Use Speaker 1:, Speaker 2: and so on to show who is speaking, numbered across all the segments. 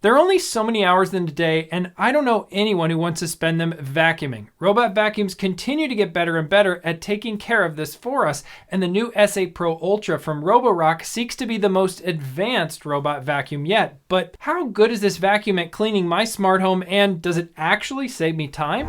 Speaker 1: There are only so many hours in the day, and I don't know anyone who wants to spend them vacuuming. Robot vacuums continue to get better and better at taking care of this for us, and the new S8 Pro Ultra from Roborock seeks to be the most advanced robot vacuum yet. But how good is this vacuum at cleaning my smart home, and does it actually save me time?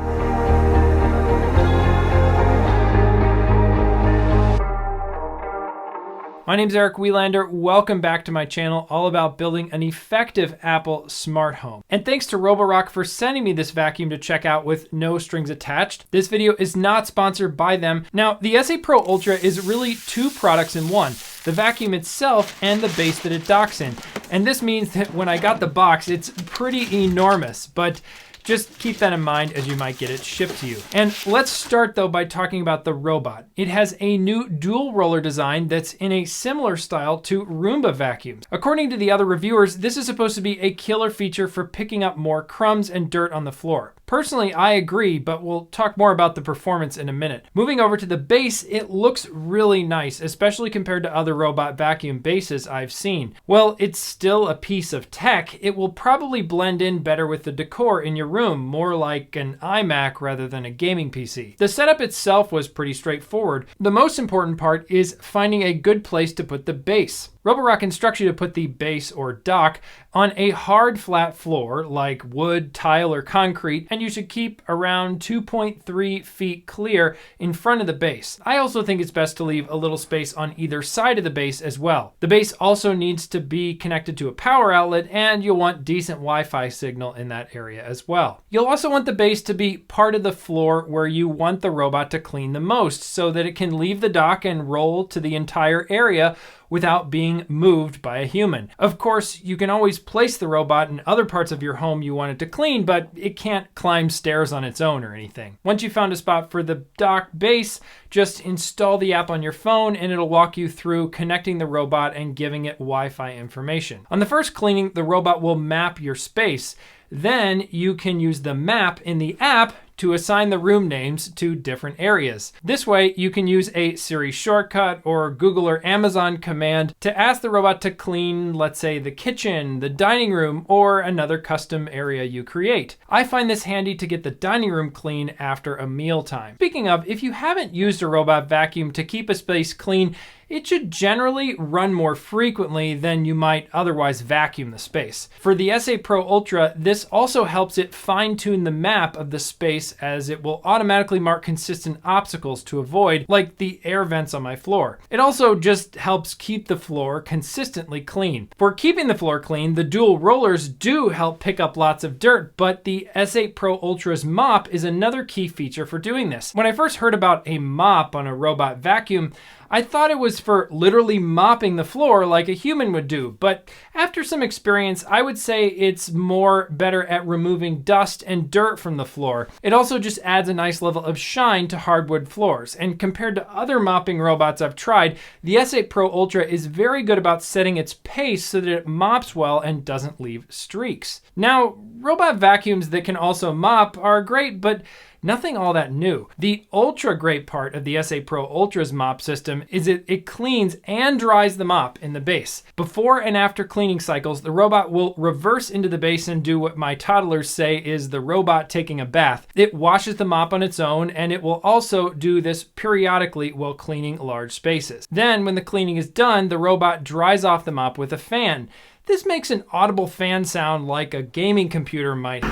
Speaker 1: My name's Eric Welander. Welcome back to my channel, all about building an effective Apple smart home. And thanks to Roborock for sending me this vacuum to check out with no strings attached. This video is not sponsored by them. Now, the S8 Pro Ultra is really two products in one: the vacuum itself and the base that it docks in. And this means that when I got the box, it's pretty enormous, but just keep that in mind as you might get it shipped to you. And let's start though by talking about the robot. It has a new dual roller design that's in a similar style to Roomba vacuums. According to the other reviewers, this is supposed to be a killer feature for picking up more crumbs and dirt on the floor. Personally, I agree, but we'll talk more about the performance in a minute. Moving over to the base, it looks really nice, especially compared to other robot vacuum bases I've seen. Well, it's still a piece of tech. It will probably blend in better with the decor in your room, more like an iMac rather than a gaming PC. The setup itself was pretty straightforward. The most important part is finding a good place to put the base. Roborock instructs you to put the base or dock on a hard flat floor like wood, tile, or concrete, and you should keep around 2.3 feet clear in front of the base. I also think it's best to leave a little space on either side of the base as well. The base also needs to be connected to a power outlet, and you'll want decent Wi-Fi signal in that area as well. You'll also want the base to be part of the floor where you want the robot to clean the most, so that it can leave the dock and roll to the entire area without being moved by a human. Of course, you can always place the robot in other parts of your home you want it to clean, but it can't climb stairs on its own or anything. Once you've found a spot for the dock base, just install the app on your phone and it'll walk you through connecting the robot and giving it Wi-Fi information. On the first cleaning, the robot will map your space. Then you can use the map in the app to assign the room names to different areas. This way, you can use a Siri shortcut or Google or Amazon command to ask the robot to clean, let's say, the kitchen, the dining room, or another custom area you create. I find this handy to get the dining room clean after a mealtime. Speaking of, if you haven't used a robot vacuum to keep a space clean, it should generally run more frequently than you might otherwise vacuum the space. For the S8 Pro Ultra, this also helps it fine-tune the map of the space, as it will automatically mark consistent obstacles to avoid, like the air vents on my floor. It also just helps keep the floor consistently clean. For keeping the floor clean, the dual rollers do help pick up lots of dirt, but the S8 Pro Ultra's mop is another key feature for doing this. When I first heard about a mop on a robot vacuum, I thought it was for literally mopping the floor like a human would do, but after some experience, I would say it's more better at removing dust and dirt from the floor. It also just adds a nice level of shine to hardwood floors, and compared to other mopping robots I've tried, the S8 Pro Ultra is very good about setting its pace so that it mops well and doesn't leave streaks. Now, robot vacuums that can also mop are great, but nothing all that new. The ultra great part of the S8 Pro Ultra's mop system is it cleans and dries the mop in the base. Before and after cleaning cycles, the robot will reverse into the base and do what my toddlers say is the robot taking a bath. It washes the mop on its own, and it will also do this periodically while cleaning large spaces. Then, when the cleaning is done, the robot dries off the mop with a fan. This makes an audible fan sound like a gaming computer might.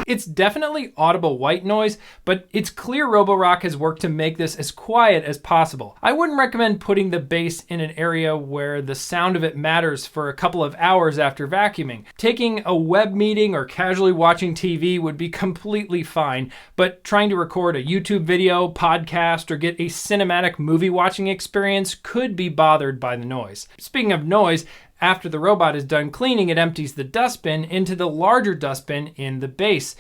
Speaker 1: It's definitely audible white noise, but it's clear Roborock has worked to make this as quiet as possible. I wouldn't recommend putting the base in an area where the sound of it matters for a couple of hours after vacuuming. Taking a web meeting or casually watching TV would be completely fine, but trying to record a YouTube video, podcast, or get a cinematic movie watching experience could be bothered by the noise. Speaking of noise, after the robot is done cleaning, it empties the dustbin into the larger dustbin in the base.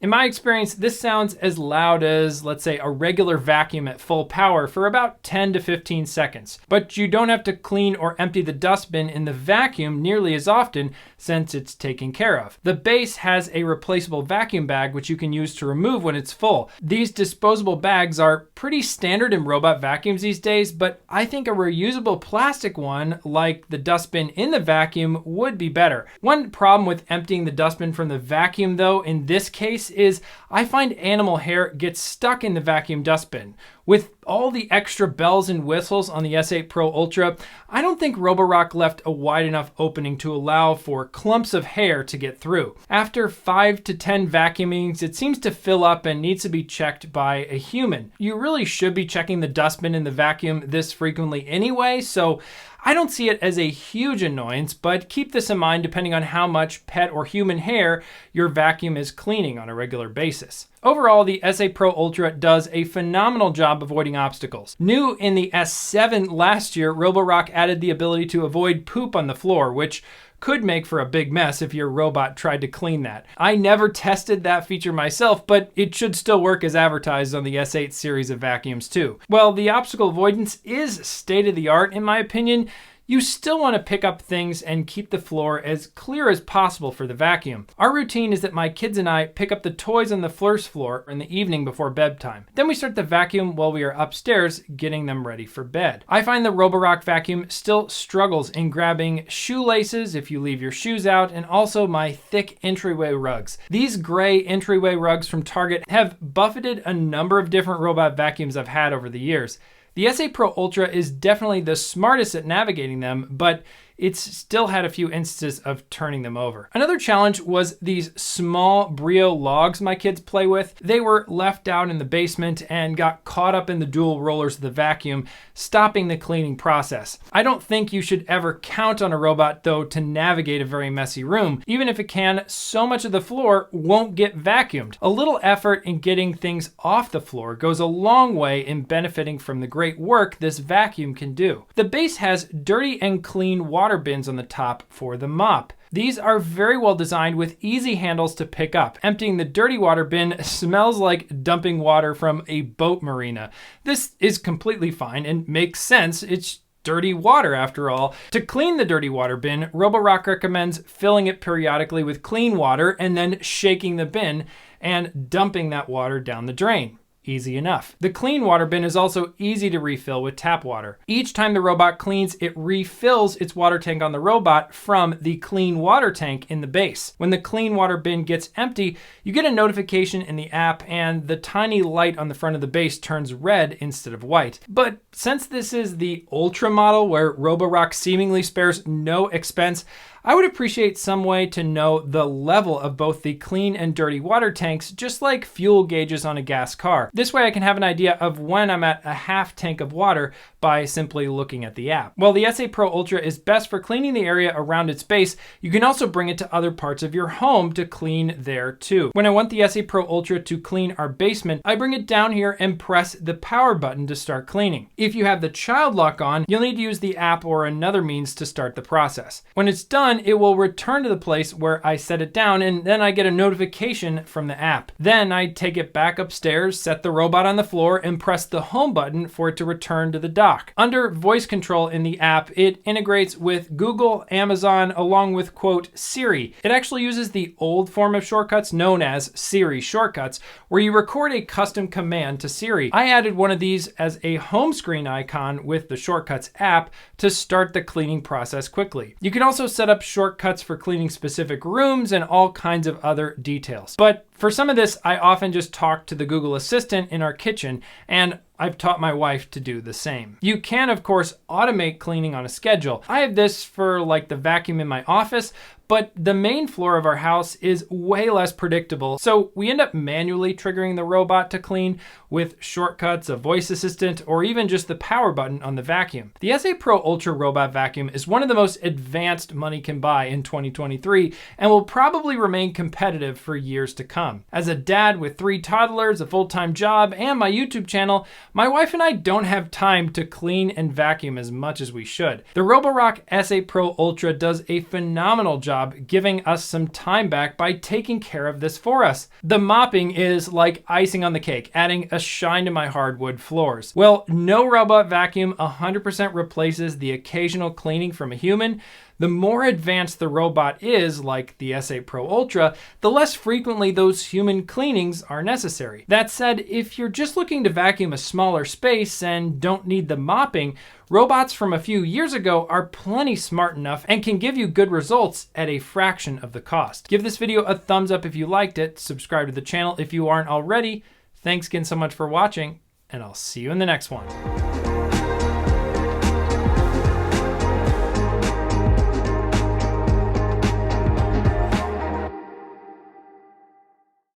Speaker 1: In my experience, this sounds as loud as, let's say, a regular vacuum at full power for about 10 to 15 seconds. But you don't have to clean or empty the dustbin in the vacuum nearly as often since it's taken care of. The base has a replaceable vacuum bag which you can use to remove when it's full. These disposable bags are pretty standard in robot vacuums these days, but I think a reusable plastic one like the dustbin in the vacuum would be better. One problem with emptying the dustbin from the vacuum though in this case is I find animal hair gets stuck in the vacuum dustbin. With all the extra bells and whistles on the S8 Pro Ultra, I don't think Roborock left a wide enough opening to allow for clumps of hair to get through. After 5 to 10 vacuumings, it seems to fill up and needs to be checked by a human. You really should be checking the dustbin in the vacuum this frequently anyway, so I don't see it as a huge annoyance, but keep this in mind depending on how much pet or human hair your vacuum is cleaning on a regular basis. Overall, the S8 Pro Ultra does a phenomenal job avoiding obstacles. New in the S7 last year, Roborock added the ability to avoid poop on the floor, which could make for a big mess if your robot tried to clean that. I never tested that feature myself, but it should still work as advertised on the S8 series of vacuums too. While the obstacle avoidance is state of the art in my opinion, you still want to pick up things and keep the floor as clear as possible for the vacuum. Our routine is that my kids and I pick up the toys on the first floor in the evening before bedtime. Then we start the vacuum while we are upstairs getting them ready for bed. I find the Roborock vacuum still struggles in grabbing shoelaces if you leave your shoes out, and also my thick entryway rugs. These gray entryway rugs from Target have buffeted a number of different robot vacuums I've had over the years. The S8 Pro Ultra is definitely the smartest at navigating them, but it's still had a few instances of turning them over. Another challenge was these small Brio logs my kids play with. They were left out in the basement and got caught up in the dual rollers of the vacuum, stopping the cleaning process. I don't think you should ever count on a robot though to navigate a very messy room. Even if it can, so much of the floor won't get vacuumed. A little effort in getting things off the floor goes a long way in benefiting from the great work this vacuum can do. The base has dirty and clean water bins on the top for the mop. These are very well designed with easy handles to pick up. Emptying the dirty water bin smells like dumping water from a boat marina. This is completely fine and makes sense. It's dirty water after all. To clean the dirty water bin, Roborock recommends filling it periodically with clean water and then shaking the bin and dumping that water down the drain. Easy enough. The clean water bin is also easy to refill with tap water. Each time the robot cleans, it refills its water tank on the robot from the clean water tank in the base. When the clean water bin gets empty, you get a notification in the app and the tiny light on the front of the base turns red instead of white. But since this is the Ultra model where Roborock seemingly spares no expense, I would appreciate some way to know the level of both the clean and dirty water tanks, just like fuel gauges on a gas car. This way I can have an idea of when I'm at a half tank of water by simply looking at the app. While the S8 Pro Ultra is best for cleaning the area around its base, you can also bring it to other parts of your home to clean there too. When I want the S8 Pro Ultra to clean our basement, I bring it down here and press the power button to start cleaning. If you have the child lock on, you'll need to use the app or another means to start the process. When it's done, it will return to the place where I set it down, and then I get a notification from the app. Then I take it back upstairs, set the robot on the floor, and press the home button for it to return to the dock. Under voice control in the app, it integrates with Google, Amazon, along with, quote, Siri. It actually uses the old form of shortcuts known as Siri shortcuts, where you record a custom command to Siri. I added one of these as a home screen icon with the Shortcuts app to start the cleaning process quickly. You can also set up shortcuts for cleaning specific rooms and all kinds of other details. But for some of this, I often just talk to the Google Assistant in our kitchen, and I've taught my wife to do the same. You can, of course, automate cleaning on a schedule. I have this for like the vacuum in my office, but the main floor of our house is way less predictable, so we end up manually triggering the robot to clean with shortcuts, a voice assistant, or even just the power button on the vacuum. The S8 Pro Ultra robot vacuum is one of the most advanced money can buy in 2023 and will probably remain competitive for years to come. As a dad with 3 toddlers, a full-time job, and my YouTube channel, my wife and I don't have time to clean and vacuum as much as we should. The Roborock S8 Pro Ultra does a phenomenal job job giving us some time back by taking care of this for us. The mopping is like icing on the cake, adding a shine to my hardwood floors. Well, no robot vacuum 100% replaces the occasional cleaning from a human. The more advanced the robot is, like the S8 Pro Ultra, the less frequently those human cleanings are necessary. That said, if you're just looking to vacuum a smaller space and don't need the mopping, robots from a few years ago are plenty smart enough and can give you good results at a fraction of the cost. Give this video a thumbs up if you liked it, subscribe to the channel if you aren't already. Thanks again so much for watching, and I'll see you in the next one.